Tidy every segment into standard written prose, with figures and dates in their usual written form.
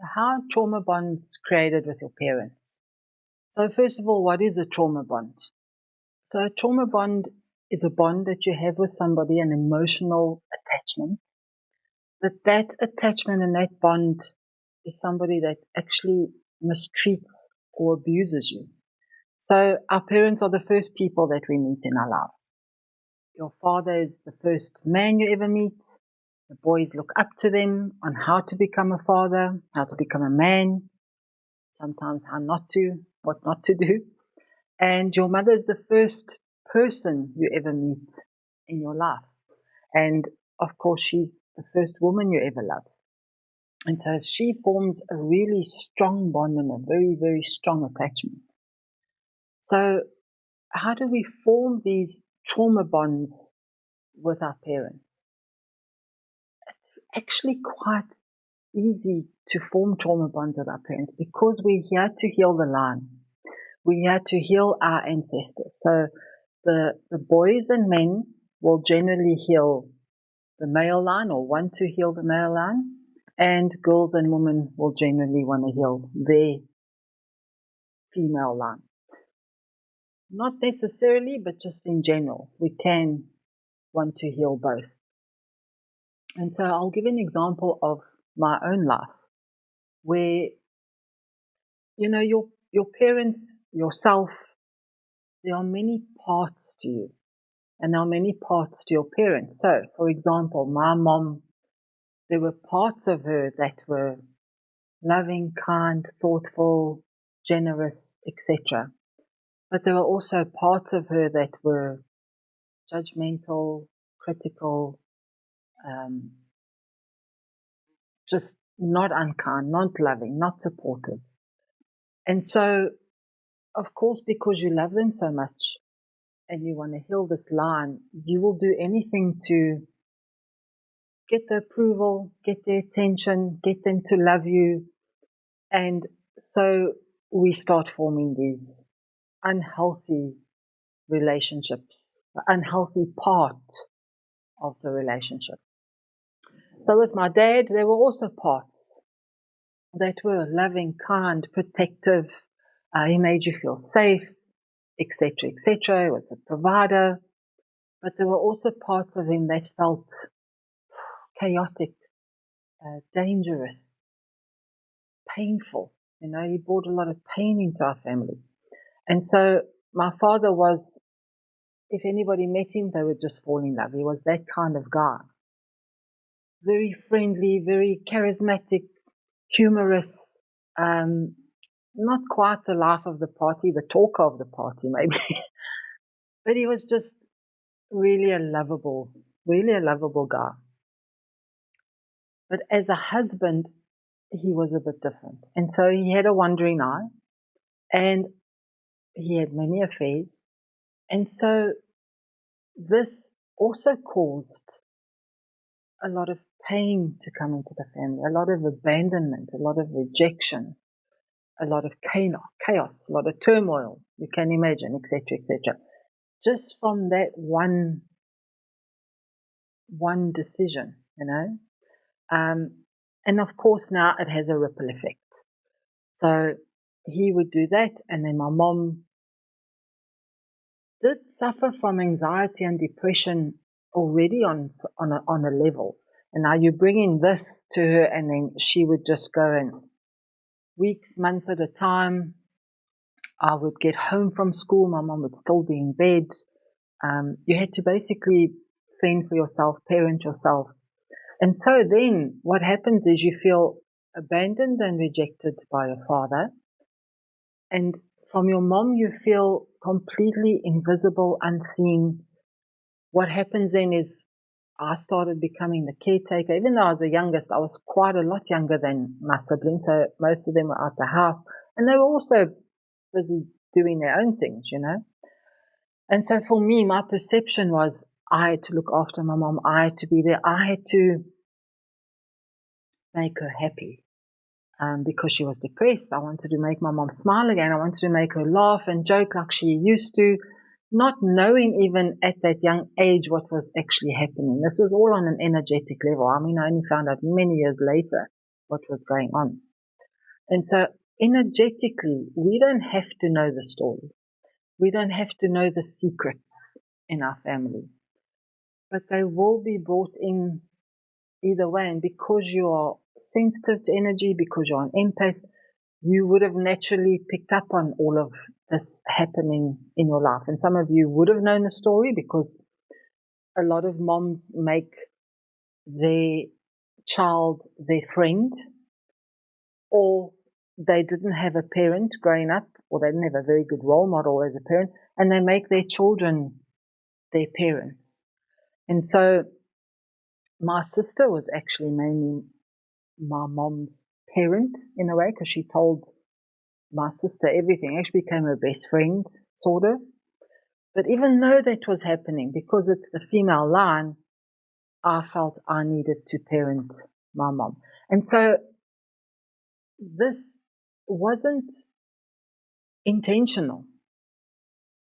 How are trauma bonds created with your parents? So first of all, what is a trauma bond? So a trauma bond is a bond that you have with somebody, an emotional attachment. But that attachment and that bond is somebody that actually mistreats or abuses you. So our parents are the first people that we meet in our lives. Your father is the first man you ever meet. The boys look up to them on how to become a father, how to become a man, sometimes how not to, what not to do. And your mother is the first person you ever meet in your life. And of course, she's the first woman you ever love. And so she forms a really strong bond and a very, very strong attachment. So how do we form these trauma bonds with our parents? It's actually quite easy to form trauma bonds with our parents because we're here to heal the line. We're here to heal our ancestors. So the boys and men will generally heal the male line or want to heal the male line, and girls and women will generally want to heal their female line. Not necessarily, but just in general, we can want to heal both. And so I'll give an example of my own life where, your parents, yourself, there are many parts to you and there are many parts to your parents. So, for example, my mom, there were parts of her that were loving, kind, thoughtful, generous, etc. But there were also parts of her that were judgmental, critical, just not unkind, not loving, not supportive. And so, of course, because you love them so much and you want to heal this line, you will do anything to get the approval, get their attention, get them to love you. And so we start forming these unhealthy relationships, the unhealthy part of the relationship. So with my dad, there were also parts that were loving, kind, protective. He made you feel safe, etc., etc. He was a provider. But there were also parts of him that felt chaotic, dangerous, painful. He brought a lot of pain into our family. And so my father was, if anybody met him, they would just fall in love. He was that kind of guy. Very friendly, very charismatic, humorous, not quite the life of the party, the talker of the party maybe. But he was just really a lovable guy. But as a husband, he was a bit different. And so he had a wandering eye and he had many affairs. And so this also caused a lot of pain to come into the family, a lot of abandonment, a lot of rejection, a lot of chaos, a lot of turmoil, you can imagine, etc., etc. Just from that one decision, and of course now it has a ripple effect. So he would do that, and then my mom did suffer from anxiety and depression already on a level. And now you bring in this to her, and then she would just go in weeks, months at a time. I would get home from school, my mom would still be in bed. You had to basically fend for yourself, parent yourself. And so then what happens is you feel abandoned and rejected by your father. And from your mom, you feel completely invisible, unseen. What happens then is I started becoming the caretaker. Even though I was the youngest, I was quite a lot younger than my siblings. So most of them were out the house and they were also busy doing their own things, And so for me, my perception was I had to look after my mom. I had to be there. I had to make her happy. Because she was depressed. I wanted to make my mom smile again. I wanted to make her laugh and joke like she used to, not knowing even at that young age what was actually happening. This was all on an energetic level. I only found out many years later what was going on. And so energetically, we don't have to know the story. We don't have to know the secrets in our family, but they will be brought in either way. And because you are sensitive to energy, because you're an empath, you would have naturally picked up on all of this happening in your life. And some of you would have known the story because a lot of moms make their child their friend, or they didn't have a parent growing up, or they didn't have a very good role model as a parent, and they make their children their parents. And so my sister was actually mainly my mom's parent in a way, because she told my sister everything. Actually became her best friend, sort of. But even though that was happening, because it's the female line, I felt I needed to parent my mom. And so this wasn't intentional.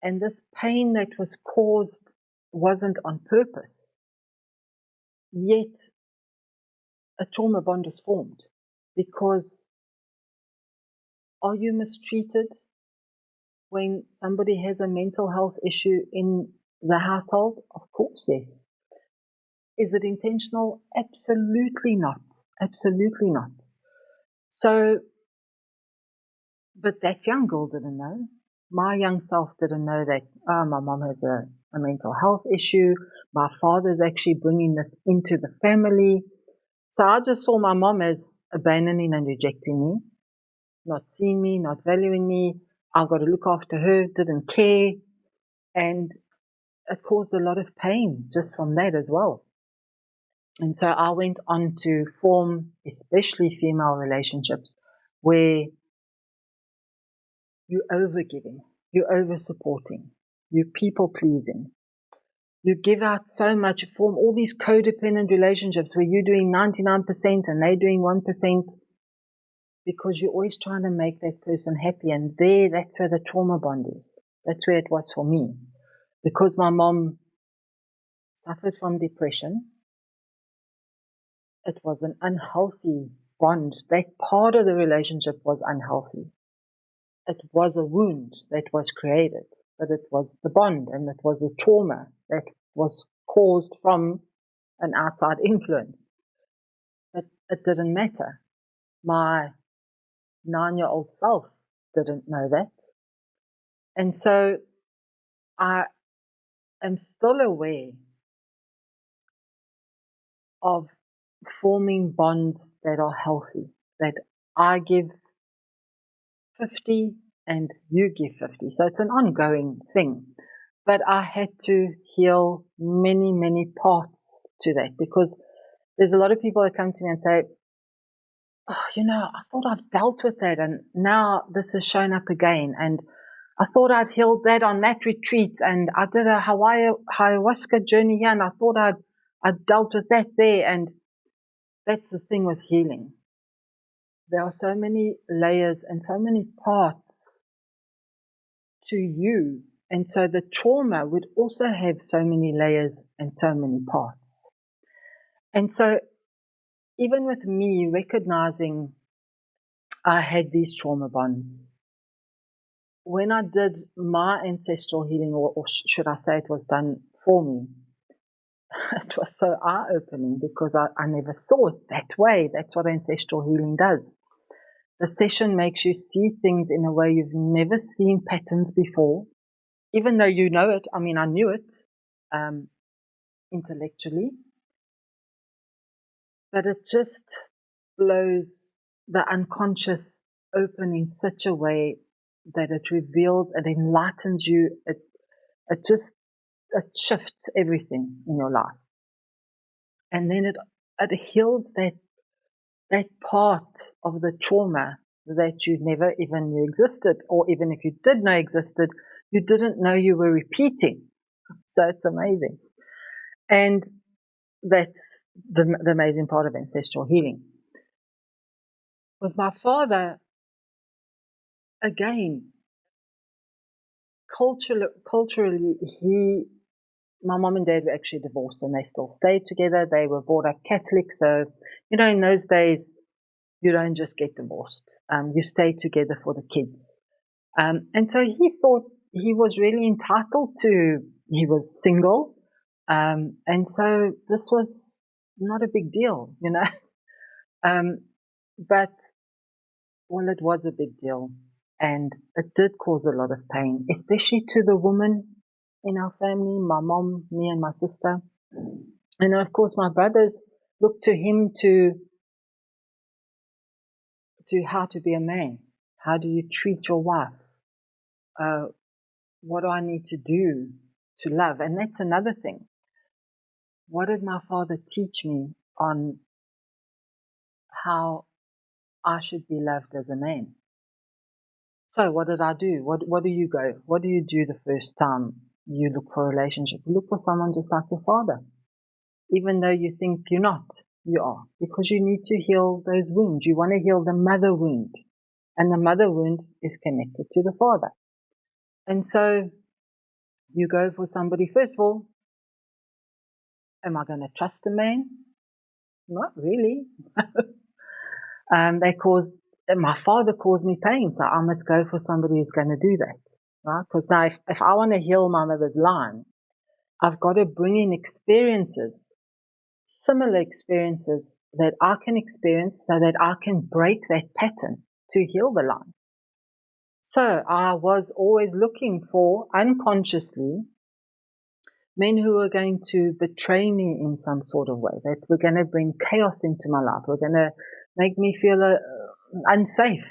And this pain that was caused wasn't on purpose. Yet a trauma bond was formed. Because are you mistreated when somebody has a mental health issue in the household? Of course, yes. Is it intentional? Absolutely not. Absolutely not. So, but that young girl didn't know. My young self didn't know that, my mom has a mental health issue. My father's actually bringing this into the family. So I just saw my mom as abandoning and rejecting me, not seeing me, not valuing me. I've got to look after her, didn't care. And it caused a lot of pain just from that as well. And so I went on to form, especially female relationships, where you're overgiving, you're over supporting, you're people pleasing. You give out so much, form all these codependent relationships where you're doing 99% and they're doing 1%, because you're always trying to make that person happy. And that's where the trauma bond is. That's where it was for me. Because my mom suffered from depression, it was an unhealthy bond. That part of the relationship was unhealthy. It was a wound that was created, but it was the bond, and it was a trauma that was caused from an outside influence. But it didn't matter. My 9-year-old self didn't know that. And so I am still aware of forming bonds that are healthy, that I give 50 and you give 50. So it's an ongoing thing. But I had to heal many, many parts to that, because there's a lot of people that come to me and say, oh, I thought I've dealt with that, and now this has shown up again. And I thought I'd healed that on that retreat, and I did a ayahuasca journey here, and I thought I'd dealt with that there. And that's the thing with healing. There are so many layers and so many parts to you. And so the trauma would also have so many layers and so many parts. And so even with me recognizing I had these trauma bonds, when I did my ancestral healing, or should I say it was done for me, it was so eye-opening, because I never saw it that way. That's what ancestral healing does. The session makes you see things in a way you've never seen patterns before, even though you know it. I mean, I knew it intellectually, but it just blows the unconscious open in such a way that it reveals, it enlightens you, it shifts everything in your life. And then it heals that part of the trauma that you never even knew existed, or even if you did know existed, you didn't know you were repeating. So it's amazing. And that's the amazing part of ancestral healing. With my father, again, culturally, my mom and dad were actually divorced, and they still stayed together. They were brought up Catholic. So, in those days, You don't just get divorced. You stay together for the kids. And so he thought he was really entitled to, he was single. And so this was not a big deal, you know. But, well, it was a big deal. And it did cause a lot of pain, especially to the women in our family, my mom, me and my sister. And of course, my brothers looked to him to how to be a man. How do you treat your wife? What do I need to do to love? And that's another thing. What did my father teach me on how I should be loved as a man? So what did I do? What do you go? What do you do the first time you look for a relationship? You look for someone just like your father. Even though you think you're not, you are. Because you need to heal those wounds. You want to heal the mother wound. And the mother wound is connected to the father. And so you go for somebody, first of all, am I going to trust a man? Not really. My father caused me pain, so I must go for somebody who's going to do that. Right? Because now if I want to heal my mother's line, I've got to bring in experiences, similar experiences that I can experience so that I can break that pattern to heal the line. So I was always looking for, unconsciously, men who were going to betray me in some sort of way, that were going to bring chaos into my life, were going to make me feel unsafe,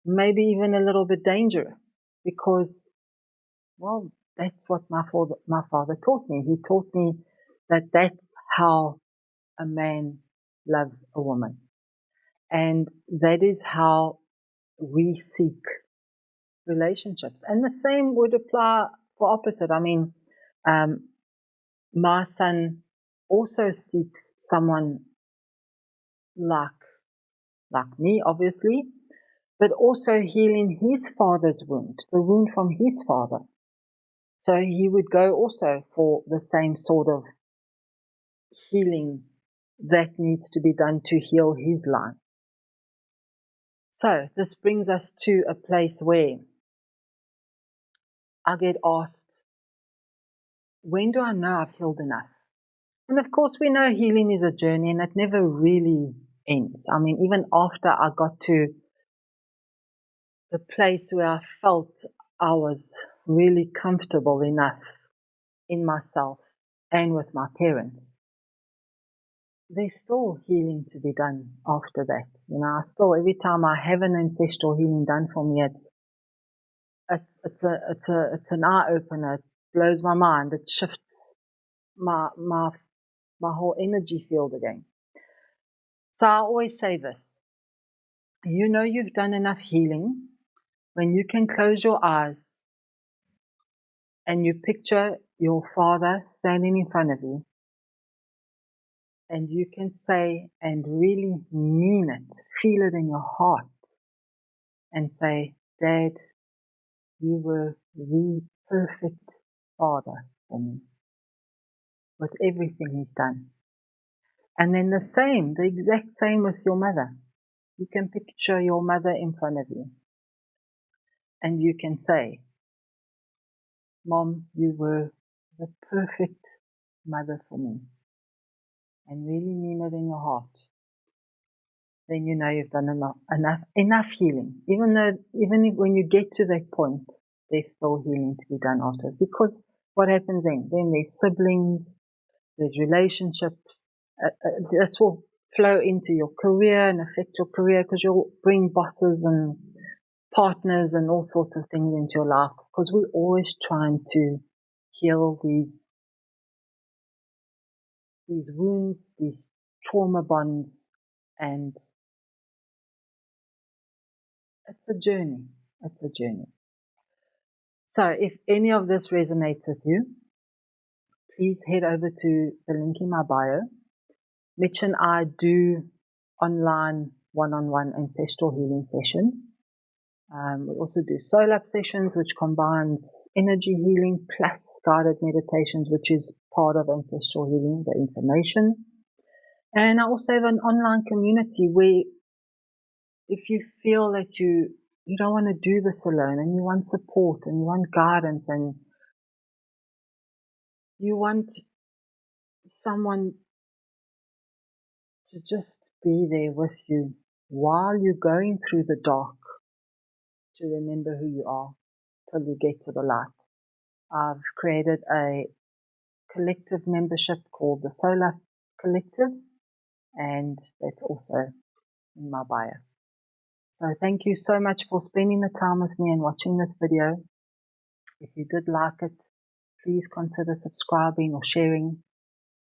maybe even a little bit dangerous, because, well, that's what my father taught me. He taught me that that's how a man loves a woman. And that is how we seek relationships. And the same would apply for opposite. I mean, my son also seeks someone like me, obviously, but also healing his father's wound, the wound from his father. So he would go also for the same sort of healing that needs to be done to heal his line. So this brings us to a place where I get asked, when do I know I've healed enough? And of course, we know healing is a journey and it never really ends. I mean, even after I got to the place where I felt I was really comfortable enough in myself and with my parents, there's still healing to be done after that. You know, I still, every time I have an ancestral healing done for me, it's an eye opener. It blows my mind. It shifts my whole energy field again. So I always say this, you know you've done enough healing when you can close your eyes and you picture your father standing in front of you, and you can say and really mean it, feel it in your heart, and say, Dad, you were the perfect father for me, with everything he's done. And then the exact same with your mother. You can picture your mother in front of you, and you can say, Mom, you were the perfect mother for me, and really mean it in your heart. Then you know you've done enough healing. Even when you get to that point, there's still healing to be done after. Because what happens then? Then there's siblings, there's relationships. This will flow into your career and affect your career, because you'll bring bosses and partners and all sorts of things into your life, because we're always trying to heal these wounds, these trauma bonds, and it's a journey. It's a journey. So if any of this resonates with you, please head over to the link in my bio. Mitch and I do online one-on-one ancestral healing sessions. We also do soul up sessions, which combines energy healing plus guided meditations, which is part of ancestral healing, the information. And I also have an online community where if you feel that you don't want to do this alone and you want support and you want guidance and you want someone to just be there with you while you're going through the dark, to remember who you are till you get to the light. I've created a collective membership called the Solar Collective, and that's also in my bio. So thank you so much for spending the time with me and watching this video. If you did like it, please consider subscribing or sharing,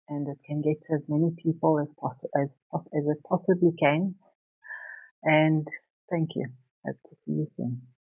and it can get to as many people as it possibly can. And thank you. Hope to see you soon.